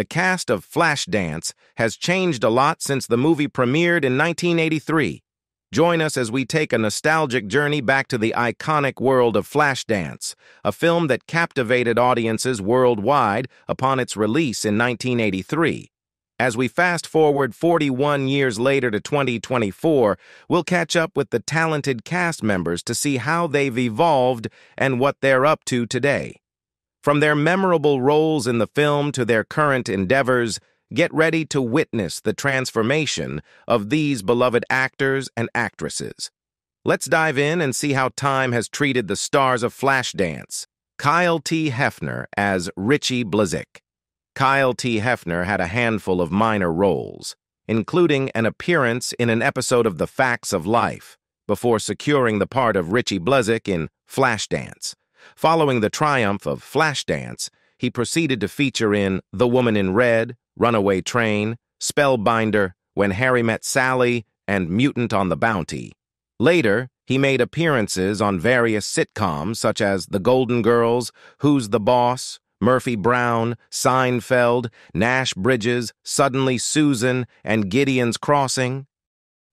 The cast of Flashdance has changed a lot since the movie premiered in 1983. Join us as we take a nostalgic journey back to the iconic world of Flashdance, a film that captivated audiences worldwide upon its release in 1983. As we fast forward 41 years later to 2024, we'll catch up with the talented cast members to see how they've evolved and what they're up to today. From their memorable roles in the film to their current endeavors, get ready to witness the transformation of these beloved actors and actresses. Let's dive in and see how time has treated the stars of Flashdance. Kyle T. Hefner as Richie Blazik. Kyle T. Hefner had a handful of minor roles, including an appearance in an episode of The Facts of Life, before securing the part of Richie Blazik in Flashdance. Following the triumph of Flashdance, he proceeded to feature in The Woman in Red, Runaway Train, Spellbinder, When Harry Met Sally, and Mutant on the Bounty. Later, he made appearances on various sitcoms such as The Golden Girls, Who's the Boss?, Murphy Brown, Seinfeld, Nash Bridges, Suddenly Susan, and Gideon's Crossing.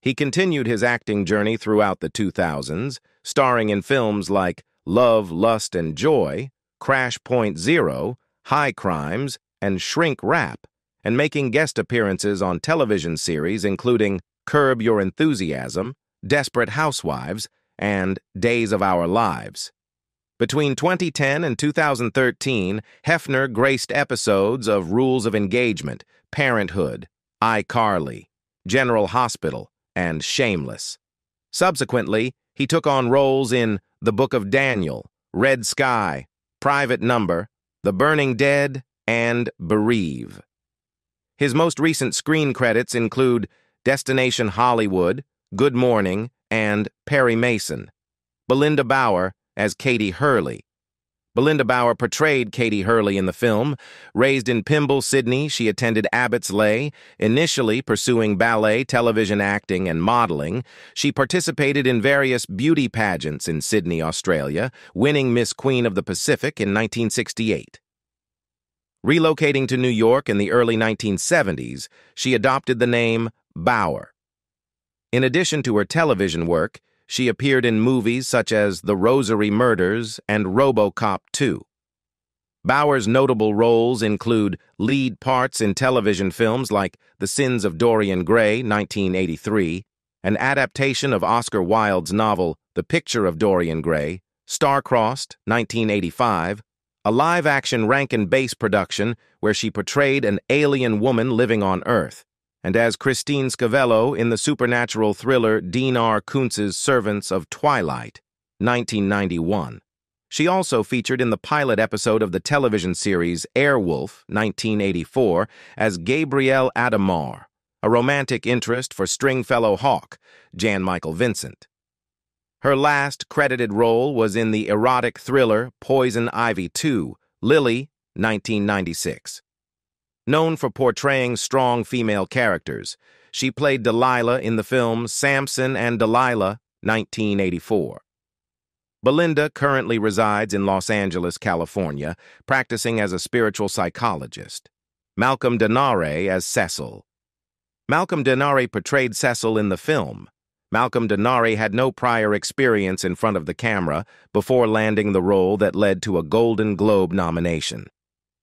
He continued his acting journey throughout the 2000s, starring in films like Love, Lust, and Joy, Crash Point Zero, High Crimes, and Shrink Rap, and making guest appearances on television series including Curb Your Enthusiasm, Desperate Housewives, and Days of Our Lives. Between 2010 and 2013, Hefner graced episodes of Rules of Engagement, Parenthood, iCarly, General Hospital, and Shameless. Subsequently, he took on roles in The Book of Daniel, Red Sky, Private Number, The Burning Dead, and Bereave. His most recent screen credits include Destination Hollywood, Good Morning, and Perry Mason. Belinda Bauer as Katie Hurley. Belinda Bauer portrayed Katie Hurley in the film. Raised in Pymble, Sydney, she attended Abbotsleigh, initially pursuing ballet, television acting, and modeling. She participated in various beauty pageants in Sydney, Australia, winning Miss Queen of the Pacific in 1968. Relocating to New York in the early 1970s, she adopted the name Bauer. In addition to her television work, she appeared in movies such as The Rosary Murders and RoboCop 2. Bauer's notable roles include lead parts in television films like The Sins of Dorian Gray, 1983, an adaptation of Oscar Wilde's novel The Picture of Dorian Gray, Star-Crossed, 1985, a live-action Rankin-Bass production where she portrayed an alien woman living on Earth, and as Christine Scavello in the supernatural thriller Dean R. Koontz's Servants of Twilight, 1991. She also featured in the pilot episode of the television series Airwolf, 1984, as Gabrielle Adamar, a romantic interest for Stringfellow Hawk, Jan Michael Vincent. Her last credited role was in the erotic thriller Poison Ivy 2, Lily, 1996. Known for portraying strong female characters, she played Delilah in the film Samson and Delilah, 1984. Belinda currently resides in Los Angeles, California, practicing as a spiritual psychologist. Malcolm Denare as Cecil. Malcolm Denare portrayed Cecil in the film. Malcolm Denare had no prior experience in front of the camera before landing the role that led to a Golden Globe nomination.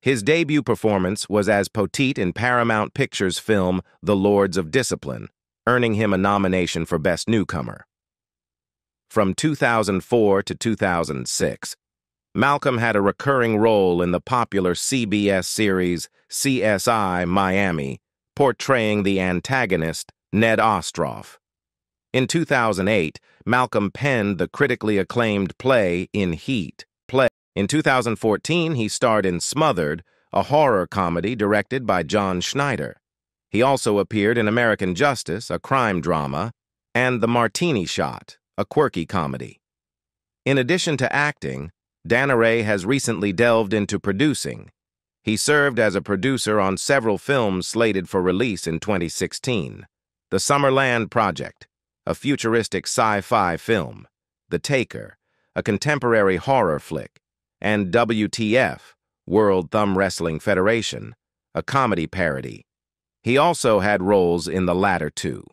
His debut performance was as Poteet in Paramount Pictures' film The Lords of Discipline, earning him a nomination for Best Newcomer. From 2004 to 2006, Malcolm had a recurring role in the popular CBS series CSI Miami, portraying the antagonist Ned Ostroff. In 2008, Malcolm penned the critically acclaimed play In Heat. In 2014, he starred in Smothered, a horror comedy directed by John Schneider. He also appeared in American Justice, a crime drama, and The Martini Shot, a quirky comedy. In addition to acting, Denare has recently delved into producing. He served as a producer on several films slated for release in 2016. The Summerland Project, a futuristic sci-fi film, The Taker, a contemporary horror flick, and WTF, World Thumb Wrestling Federation, a comedy parody. He also had roles in the latter two.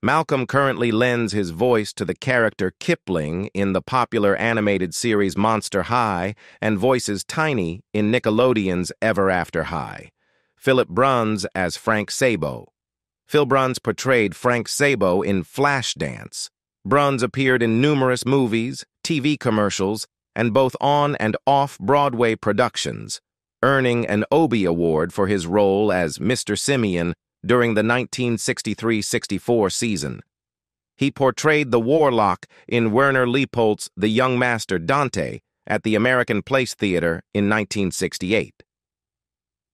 Malcolm currently lends his voice to the character Kipling in the popular animated series Monster High and voices Tiny in Nickelodeon's Ever After High. Philip Bruns as Frank Sabo. Phil Bruns portrayed Frank Sabo in Flashdance. Bruns appeared in numerous movies, TV commercials, and both on and off Broadway productions, earning an Obie Award for his role as Mr. Simeon during the 1963-64 season. He portrayed the warlock in Werner Leopold's The Young Master Dante at the American Place Theater in 1968.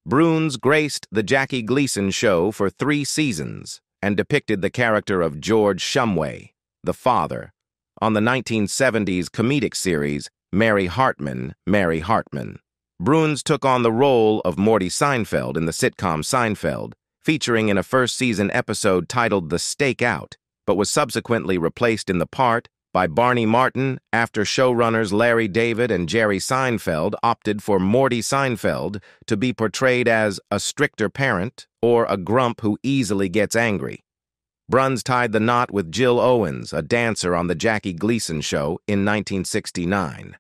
Bruns graced the Jackie Gleason show for 3 seasons and depicted the character of George Shumway, the father, on the 1970s comedic series Mary Hartman, Mary Hartman. Bruns took on the role of Morty Seinfeld in the sitcom Seinfeld, featuring in a first-season episode titled The Stakeout, but was subsequently replaced in the part by Barney Martin after showrunners Larry David and Jerry Seinfeld opted for Morty Seinfeld to be portrayed as a stricter parent or a grump who easily gets angry. Bruns tied the knot with Jill Owens, a dancer on the Jackie Gleason show, in 1969.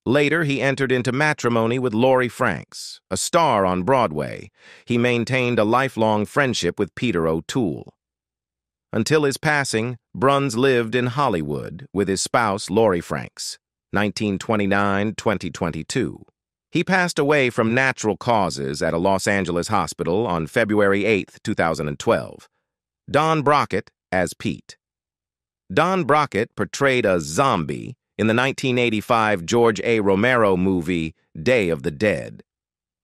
Later, he entered into matrimony with Laurie Franks, a star on Broadway. He maintained a lifelong friendship with Peter O'Toole. Until his passing, Bruns lived in Hollywood with his spouse, Laurie Franks, 1929-2022. He passed away from natural causes at a Los Angeles hospital on February 8, 2012. Don Brockett as Pete. Don Brockett portrayed a zombie in the 1985 George A. Romero movie Day of the Dead.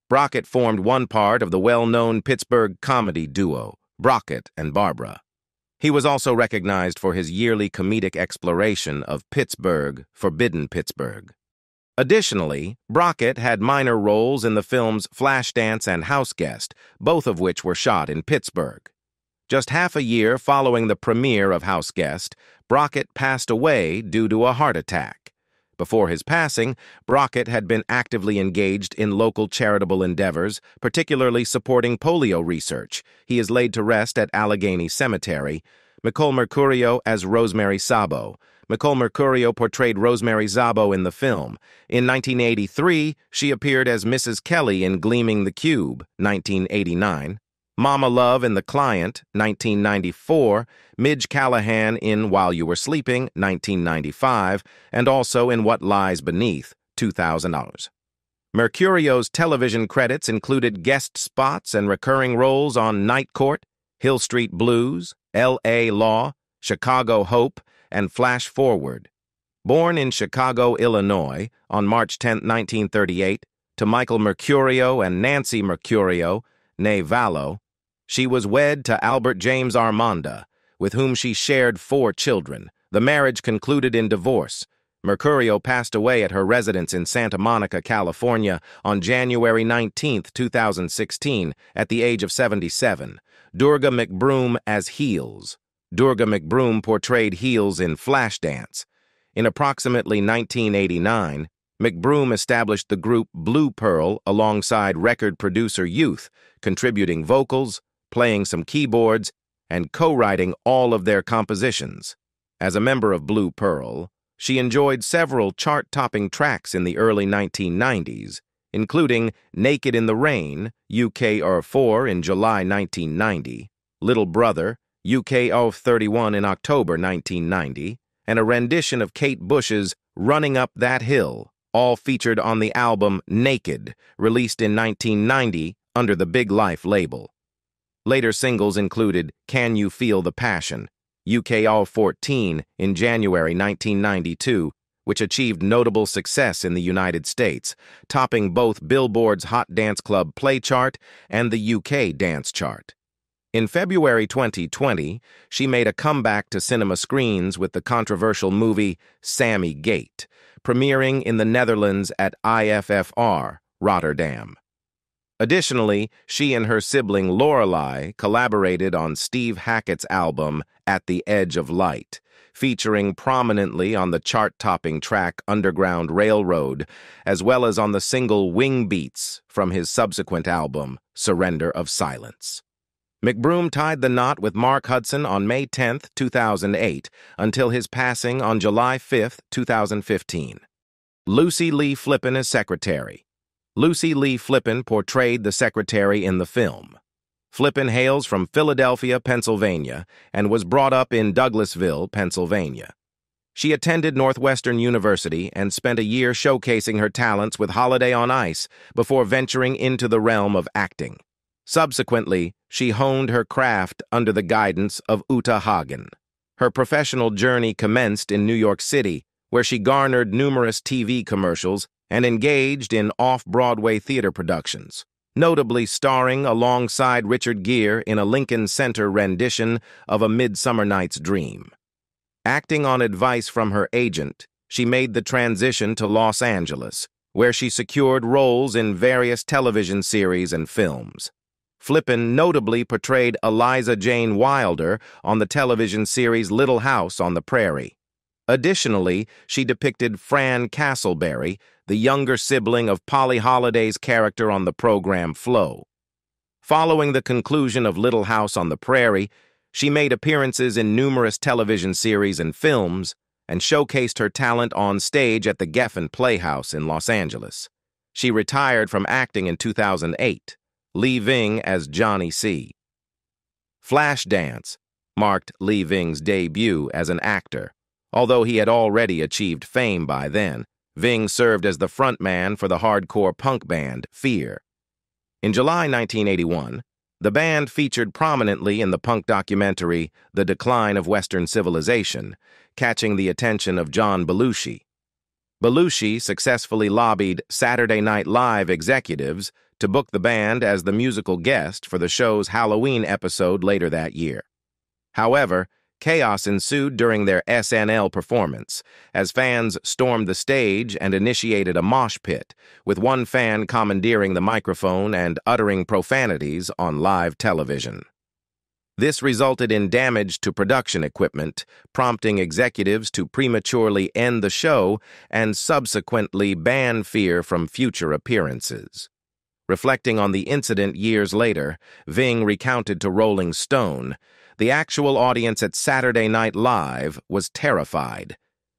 Brockett formed one part of the well-known Pittsburgh comedy duo, Brockett and Barbara. He was also recognized for his yearly comedic exploration of Pittsburgh, Forbidden Pittsburgh. Additionally, Brockett had minor roles in the films Flashdance and Houseguest, both of which were shot in Pittsburgh. Just half a year following the premiere of Houseguest, Brockett passed away due to a heart attack. Before his passing, Brockett had been actively engaged in local charitable endeavors, particularly supporting polio research. He is laid to rest at Allegheny Cemetery. Nicole Mercurio as Rosemary Sabo. Nicole Mercurio portrayed Rosemary Sabo in the film. In 1983, she appeared as Mrs. Kelly in Gleaming the Cube, 1989. Mama Love in The Client, 1994, Midge Callahan in While You Were Sleeping, 1995, and also in What Lies Beneath, $2,000. Mercurio's television credits included guest spots and recurring roles on Night Court, Hill Street Blues, L.A. Law, Chicago Hope, and Flash Forward. Born in Chicago, Illinois, on March 10, 1938, to Michael Mercurio and Nancy Mercurio, née Vallow, she was wed to Albert James Armanda, with whom she shared 4 children. The marriage concluded in divorce. Mercurio passed away at her residence in Santa Monica, California, on January 19, 2016, at the age of 77. Durga McBroom as Heels. Durga McBroom portrayed Heels in Flashdance. In approximately 1989, McBroom established the group Blue Pearl alongside record producer Youth, contributing vocals, playing some keyboards, and co-writing all of their compositions. As a member of Blue Pearl, she enjoyed several chart-topping tracks in the early 1990s, including Naked in the Rain, UK-4 in July 1990, Little Brother, UK-31 in October 1990, and a rendition of Kate Bush's Running Up That Hill, all featured on the album Naked, released in 1990 under the Big Life label. Later singles included Can You Feel the Passion, UK-14 in January 1992, which achieved notable success in the United States, topping both Billboard's Hot Dance Club Play Chart and the UK Dance Chart. In February 2020, she made a comeback to cinema screens with the controversial movie Sammy Gate, premiering in the Netherlands at IFFR, Rotterdam. Additionally, she and her sibling Lorelei collaborated on Steve Hackett's album At the Edge of Light, featuring prominently on the chart-topping track Underground Railroad, as well as on the single Wing Beats from his subsequent album Surrender of Silence. McBroom tied the knot with Mark Hudson on May 10, 2008, until his passing on July 5, 2015. Lucy Lee Flippen as secretary. Lucy Lee Flippen portrayed the secretary in the film. Flippen hails from Philadelphia, Pennsylvania, and was brought up in Douglasville, Pennsylvania. She attended Northwestern University and spent a year showcasing her talents with Holiday on Ice before venturing into the realm of acting. Subsequently, she honed her craft under the guidance of Uta Hagen. Her professional journey commenced in New York City, where she garnered numerous TV commercials and engaged in off-Broadway theater productions, notably starring alongside Richard Gere in a Lincoln Center rendition of A Midsummer Night's Dream. Acting on advice from her agent, she made the transition to Los Angeles, where she secured roles in various television series and films. Flippen notably portrayed Eliza Jane Wilder on the television series Little House on the Prairie. Additionally, she depicted Fran Castleberry, the younger sibling of Polly Holliday's character on the program Flo. Following the conclusion of Little House on the Prairie, she made appearances in numerous television series and films and showcased her talent on stage at the Geffen Playhouse in Los Angeles. She retired from acting in 2008, Lee Ving as Johnny C. Flashdance marked Lee Ving's debut as an actor. Although he had already achieved fame by then, Ving served as the frontman for the hardcore punk band Fear. In July 1981, the band featured prominently in the punk documentary The Decline of Western Civilization, catching the attention of John Belushi. Belushi successfully lobbied Saturday Night Live executives to book the band as the musical guest for the show's Halloween episode later that year. However, chaos ensued during their SNL performance, as fans stormed the stage and initiated a mosh pit, with one fan commandeering the microphone and uttering profanities on live television. This resulted in damage to production equipment, prompting executives to prematurely end the show and subsequently ban Fear from future appearances. Reflecting on the incident years later, Ving recounted to Rolling Stone, "The actual audience at Saturday Night Live was terrified.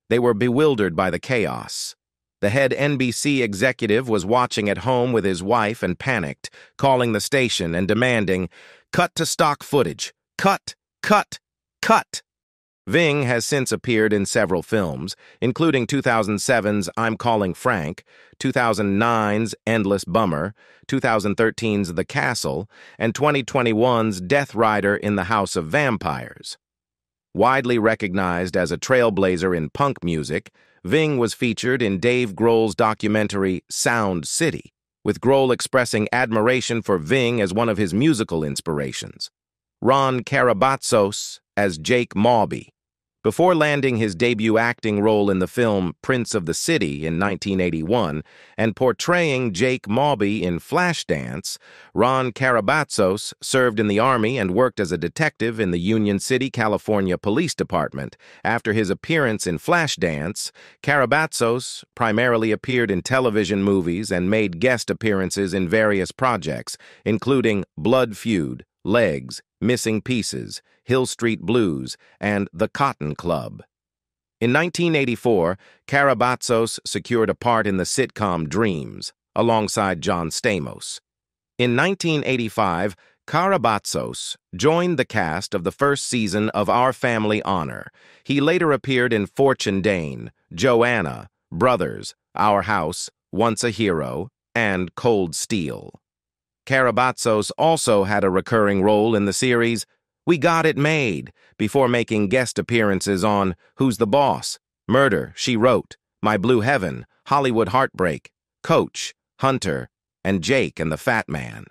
They were bewildered by the chaos. The head NBC executive was watching at home with his wife and panicked, calling the station and demanding, 'Cut to stock footage. Cut, cut, cut.'" Ving has since appeared in several films, including 2007's I'm Calling Frank, 2009's Endless Bummer, 2013's The Castle, and 2021's Death Rider in the House of Vampires. Widely recognized as a trailblazer in punk music, Ving was featured in Dave Grohl's documentary Sound City, with Grohl expressing admiration for Ving as one of his musical inspirations. Ron Karabatsos as Jake Mawby. Before landing his debut acting role in the film Prince of the City in 1981 and portraying Jake Mawby in Flashdance, Ron Karabatsos served in the Army and worked as a detective in the Union City, California Police Department. After his appearance in Flashdance, Karabatsos primarily appeared in television movies and made guest appearances in various projects, including Blood Feud, Legs, Missing Pieces, Hill Street Blues, and The Cotton Club. In 1984, Karabatsos secured a part in the sitcom Dreams, alongside John Stamos. In 1985, Karabatsos joined the cast of the first season of Our Family Honor. He later appeared in Fortune Dane, Joanna, Brothers, Our House, Once a Hero, and Cold Steel. Karabatsos also had a recurring role in the series We Got It Made, before making guest appearances on Who's the Boss?, Murder, She Wrote, My Blue Heaven, Hollywood Heartbreak, Coach, Hunter, and Jake and the Fat Man.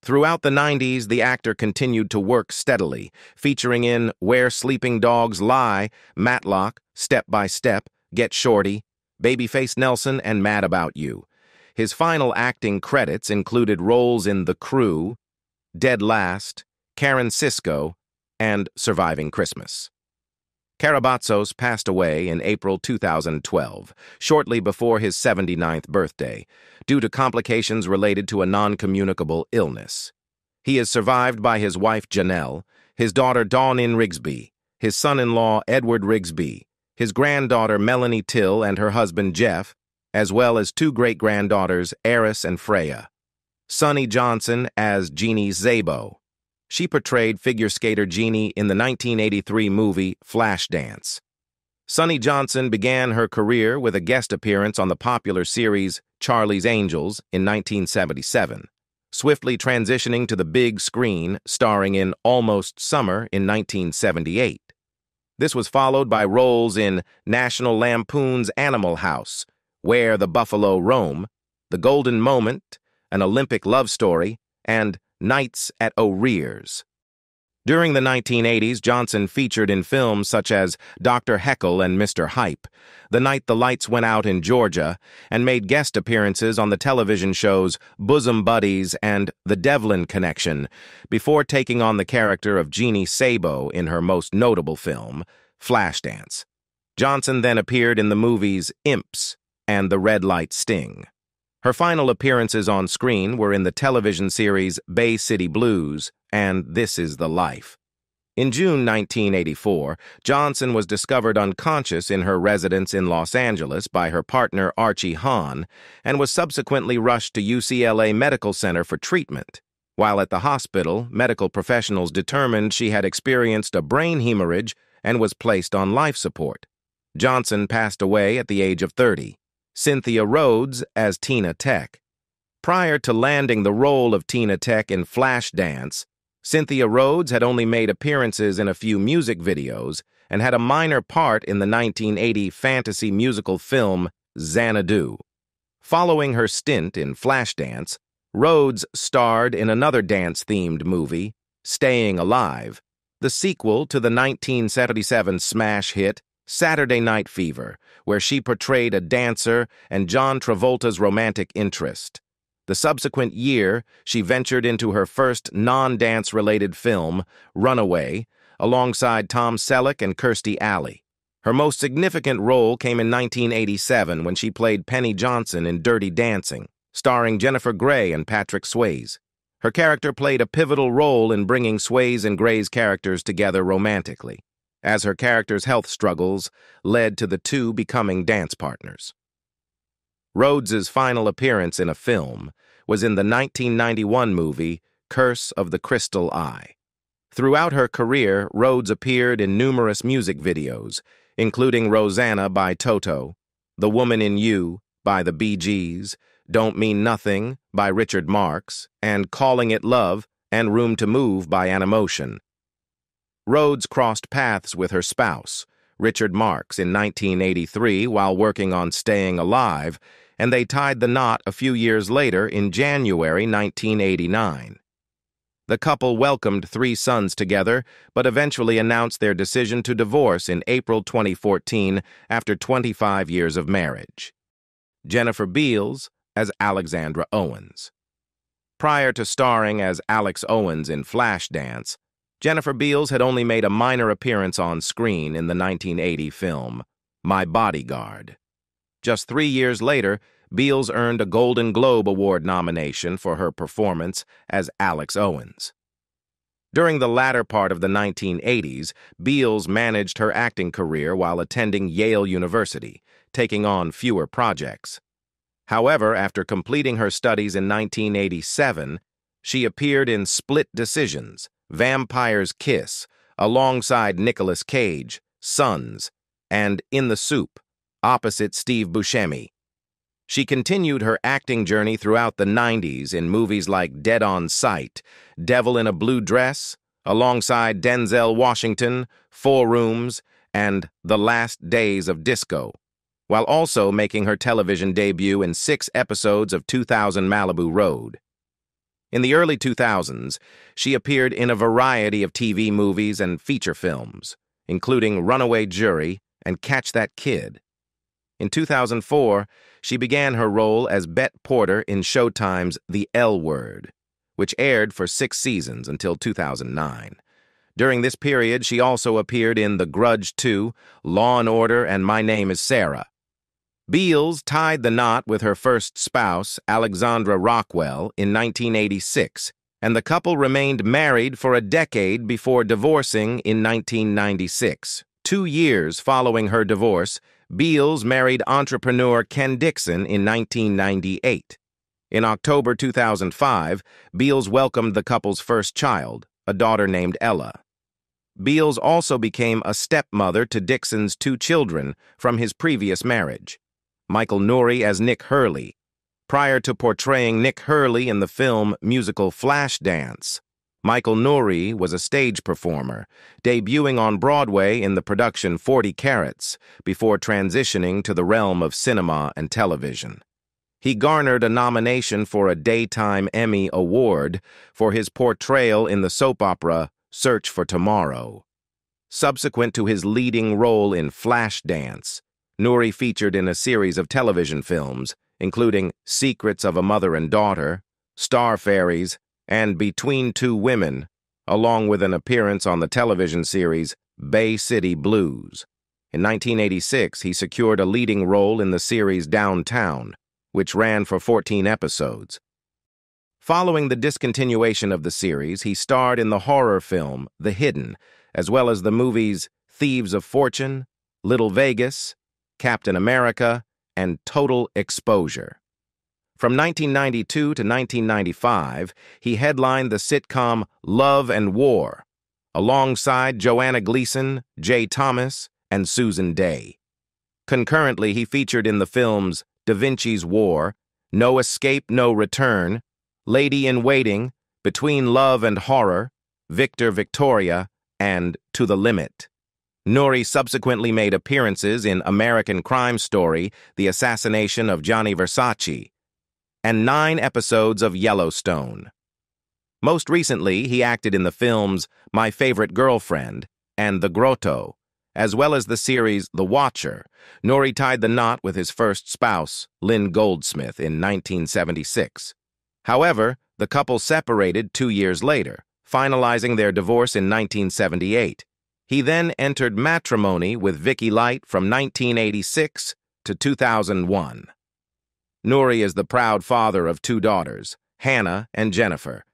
Throughout the 90s, the actor continued to work steadily, featuring in Where Sleeping Dogs Lie, Matlock, Step by Step, Get Shorty, Babyface Nelson, and Mad About You. His final acting credits included roles in The Crew, Dead Last, Karen Cisco, and Surviving Christmas. Karabatsos passed away in April 2012, shortly before his 79th birthday, due to complications related to a non-communicable illness. He is survived by his wife Janelle, his daughter Dawn-In Rigsby, his son-in-law Edward Rigsby, his granddaughter Melanie Till and her husband Jeff, as well as two great-granddaughters Eris and Freya. Sonny Johnson as Jeannie Szabo. She portrayed figure skater Jeannie in the 1983 movie Flashdance. Sonny Johnson began her career with a guest appearance on the popular series Charlie's Angels in 1977, swiftly transitioning to the big screen, starring in Almost Summer in 1978. This was followed by roles in National Lampoon's Animal House, Where the Buffalo Roam, The Golden Moment, An Olympic Love Story, and Nights at O'Rear's. During the 1980s, Johnson featured in films such as Dr. Heckle and Mr. Hype, The Night the Lights Went Out in Georgia, and made guest appearances on the television shows Bosom Buddies and The Devlin Connection, before taking on the character of Jeannie Szabo in her most notable film, Flashdance. Johnson then appeared in the movies Imps and The Red Light Sting. Her final appearances on screen were in the television series Bay City Blues and This Is the Life. In June 1984, Johnson was discovered unconscious in her residence in Los Angeles by her partner Archie Hahn and was subsequently rushed to UCLA Medical Center for treatment. While at the hospital, medical professionals determined she had experienced a brain hemorrhage and was placed on life support. Johnson passed away at the age of 30. Cynthia Rhodes as Tina Tech. Prior to landing the role of Tina Tech in Flashdance, Cynthia Rhodes had only made appearances in a few music videos and had a minor part in the 1980 fantasy musical film Xanadu. Following her stint in Flashdance, Rhodes starred in another dance-themed movie, Staying Alive, the sequel to the 1977 smash hit Saturday Night Fever, where she portrayed a dancer and John Travolta's romantic interest. The subsequent year, she ventured into her first non-dance-related film, Runaway, alongside Tom Selleck and Kirstie Alley. Her most significant role came in 1987 when she played Penny Johnson in Dirty Dancing, starring Jennifer Grey and Patrick Swayze. Her character played a pivotal role in bringing Swayze and Grey's characters together romantically, as her character's health struggles led to the two becoming dance partners. Rhodes's final appearance in a film was in the 1991 movie Curse of the Crystal Eye. Throughout her career, Rhodes appeared in numerous music videos, including Rosanna by Toto, The Woman in You by the Bee Gees, Don't Mean Nothing by Richard Marx, and Calling It Love and Room to Move by Animotion. Rhodes crossed paths with her spouse, Richard Marx, in 1983 while working on Staying Alive, and they tied the knot a few years later in January 1989. The couple welcomed 3 sons together, but eventually announced their decision to divorce in April 2014 after 25 years of marriage. Jennifer Beals as Alexandra Owens. Prior to starring as Alex Owens in Flashdance, Jennifer Beals had only made a minor appearance on screen in the 1980 film My Bodyguard. Just 3 years later, Beals earned a Golden Globe Award nomination for her performance as Alex Owens. During the latter part of the 1980s, Beals managed her acting career while attending Yale University, taking on fewer projects. However, after completing her studies in 1987, she appeared in Split Decisions, Vampire's Kiss, alongside Nicolas Cage, Sons, and In the Soup, opposite Steve Buscemi. She continued her acting journey throughout the 90s in movies like Dead on Sight, Devil in a Blue Dress, alongside Denzel Washington, 4 Rooms, and The Last Days of Disco, while also making her television debut in 6 episodes of 2000 Malibu Road. In the early 2000s, she appeared in a variety of TV movies and feature films, including Runaway Jury and Catch That Kid. In 2004, she began her role as Bet Porter in Showtime's The L Word, which aired for 6 seasons until 2009. During this period, she also appeared in The Grudge 2, Law & Order, and My Name is Sarah. Beals tied the knot with her first spouse, Alexandra Rockwell, in 1986, and the couple remained married for a decade before divorcing in 1996. 2 years following her divorce, Beals married entrepreneur Ken Dixon in 1998. In October 2005, Beals welcomed the couple's first child, a daughter named Ella. Beals also became a stepmother to Dixon's 2 children from his previous marriage, Michael Nouri as Nick Hurley. Prior to portraying Nick Hurley in the film musical Flashdance, Michael Nouri was a stage performer, debuting on Broadway in the production 40 Carats before transitioning to the realm of cinema and television. He garnered a nomination for a Daytime Emmy Award for his portrayal in the soap opera Search for Tomorrow. Subsequent to his leading role in Flashdance, Nouri featured in a series of television films, including Secrets of a Mother and Daughter, Star Fairies, and Between Two Women, along with an appearance on the television series Bay City Blues. In 1986, he secured a leading role in the series Downtown, which ran for 14 episodes. Following the discontinuation of the series, he starred in the horror film The Hidden, as well as the movies Thieves of Fortune, Little Vegas, Captain America, and Total Exposure. From 1992 to 1995, he headlined the sitcom Love and War, alongside Joanna Gleason, Jay Thomas, and Susan Day. Concurrently, he featured in the films Da Vinci's War, No Escape, No Return, Lady in Waiting, Between Love and Horror, Victor Victoria, and To the Limit. Nouri subsequently made appearances in American Crime Story, The Assassination of Gianni Versace, and 9 episodes of Yellowstone. Most recently, he acted in the films My Favorite Girlfriend and The Grotto, as well as the series The Watcher. Nouri tied the knot with his first spouse, Lynn Goldsmith, in 1976. However, the couple separated 2 years later, finalizing their divorce in 1978. He then entered matrimony with Vicky Light from 1986 to 2001. Nouri is the proud father of 2 daughters, Hannah and Jennifer.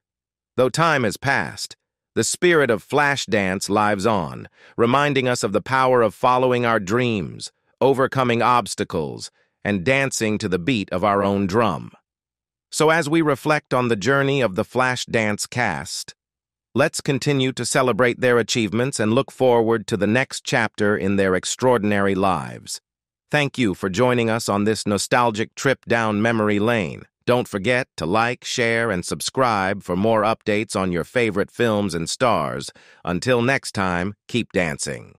Though time has passed, the spirit of Flashdance lives on, reminding us of the power of following our dreams, overcoming obstacles, and dancing to the beat of our own drum. So as we reflect on the journey of the Flashdance cast, let's continue to celebrate their achievements and look forward to the next chapter in their extraordinary lives. Thank you for joining us on this nostalgic trip down memory lane. Don't forget to like, share, and subscribe for more updates on your favorite films and stars. Until next time, keep dancing.